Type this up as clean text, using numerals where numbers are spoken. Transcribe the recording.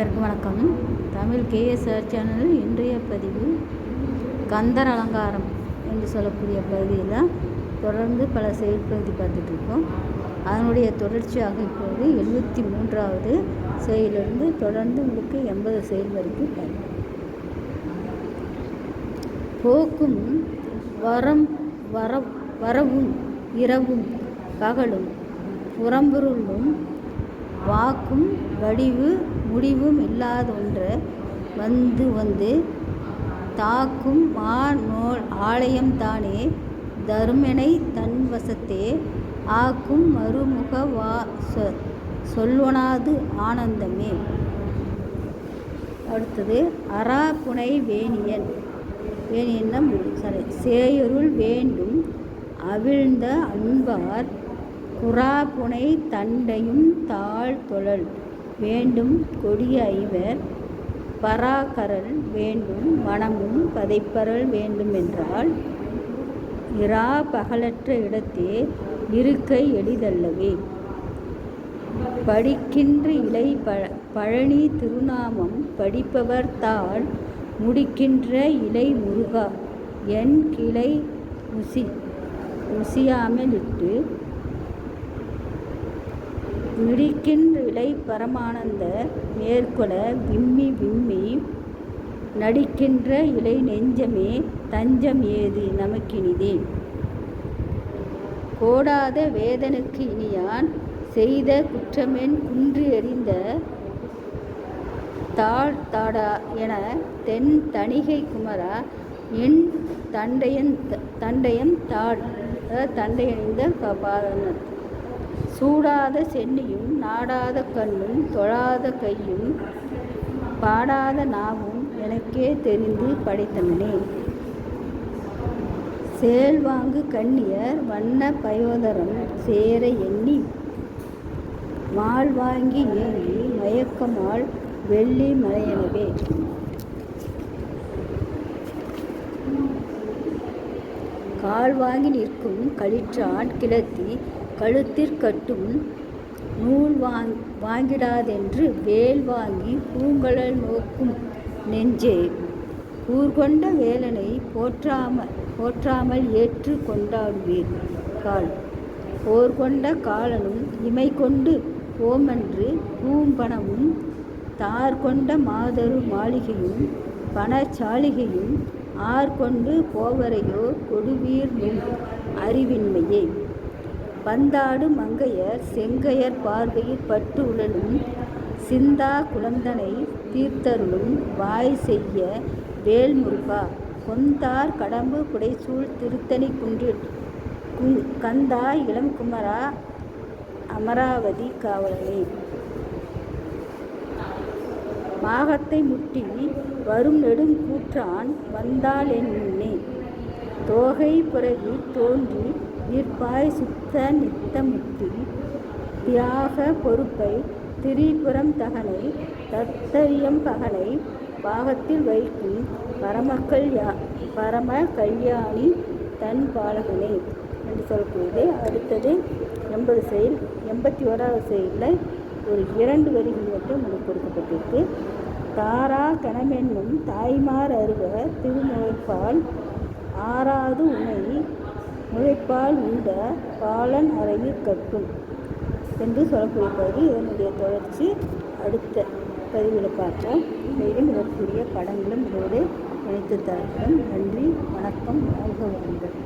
அனைவருக்கும் வணக்கம். தமிழ் கேஎஸ்ஆர் சேனலில் இன்றைய பதிவு கந்தர் அலங்காரம் என்று சொல்லக்கூடிய பகுதியில் தொடர்ந்து பல செயல்பகுதி பார்த்துட்ருக்கோம். அதனுடைய தொடர்ச்சியாக இப்போது 73வது செயலிருந்து தொடர்ந்து உங்களுக்கு 80 செயல் வரைக்கும் பார்ப்போம். போக்கும் வரவும் இரவும் பகலும் புறம்பொருளும் வாக்கும் வடிவு முடிவும் இல்லாதொன்ற வந்து தாக்கும் நோல் ஆலயம் தானே தருமெனை தன் வசத்தே ஆக்கும் மறுமுக சொல்வனாது ஆனந்தமே. அடுத்தது அரா புனை வேணியன் சேயருள் வேண்டும் அவிழ்ந்த அன்பார் குறாப்புனை தண்டையும் தாழ் தொழல் வேண்டும் கொடிய ஐவர் பராக்கரல் வேண்டும் மனமும் பதைப்பரல் வேண்டும் என்றால் இரா பகலற்ற இடத்தே இருக்கை எளிதல்லவே. படிக்கின்ற இலை பழனி திருநாமம் படிப்பவர் தாள் முடிக்கின்ற இலை முருகா என் கிளை முசியாமலிட்டு விடிக்கின்ற இலை பரமானந்த மேற்கொள விம்மி நடிக்கின்ற இலை நெஞ்சமே தஞ்சம் ஏது நமக்கினிதே. கோடாத வேதனுக்கு இனியான் செய்த குற்றமென் குன்றி எறிந்த தாடா என தென் தணிகை குமரா என் தண்டையன் தண்டையணிந்த பாதன சூடாத சென்னியும் நாடாத கண்ணும் தொழாத கையும் பாடாத நாவும் எனக்கே தெரிந்து படைத்தனனே. சேல்வாங்கு கண்ணியர் வண்ண பயோதரம் சேர எண்ணி மால் வாங்கி ஏங்கி மயக்கமால் வெள்ளி மலையனவே. கால் வாங்கி நிற்கும் களிற்றான் கிளத்தி கழுத்திற்கட்டும் நூல் வாங்கிடாதென்று வேல் வாங்கி பூங்கழல் நோக்கும் நெஞ்சே கூர்கொண்ட வேலனை போற்றாமல் ஏற்று கொண்டாடுவீர் கால் போர்கொண்ட காலனும் இமை கொண்டு போமென்று பூம்பணமும் தார்கொண்ட மாதரு மாளிகையும் பணச்சாலிகையும் ஆர்கொண்டு போவரையோ கொடுவீர் நும் அறிவின்மையே. பந்தாடு மங்கையர் செங்கையர் பார்வையில் பட்டு உழலும் சிந்தா குழந்தனை தீர்த்தருளும் வாய் செய்ய வேல்முருகா கொந்தார் கடம்பு புடைசூழ் திருத்தணி குன்றில் கந்தா இளம் குமரா அமராவதி காவலனே. மாகத்தை முட்டி வரும் நெடும் கூற்றான் வந்தால் என் முன்னே தோகை புறவி தோன்றி நிற்பாய் சுத்த நித்த முத்தி தியாக பொறுப்பை திரிபுரம் தகனை தத்தரியம் பகனை பாகத்தில் வைக்கும் பரம கல்யாணி தன் பாலகனே என்று சொல்லக்கூடியது. அடுத்தது 80 செயல். 81வது செயலில் ஒரு 2 வரிகள் மட்டும் நமக்கு கொடுக்கப்பட்டிருக்கு. தாரா கணமென்னும் தாய்மார் அருவ திருமுழைப்பால் ஆறாது உனை முளைப்பால் உண்ட பாலன் அறையில் கட்டும் என்று சொல்லக்கூடிய பகுதி. இதனுடைய தொடர்ச்சி அடுத்த பதிவில் பார்ப்போம். மேலும் இதற்குரிய படங்களும் இதோடு இணைத்து தரப்படும். நன்றி, வணக்கம், வாழ்க வளமுடன்.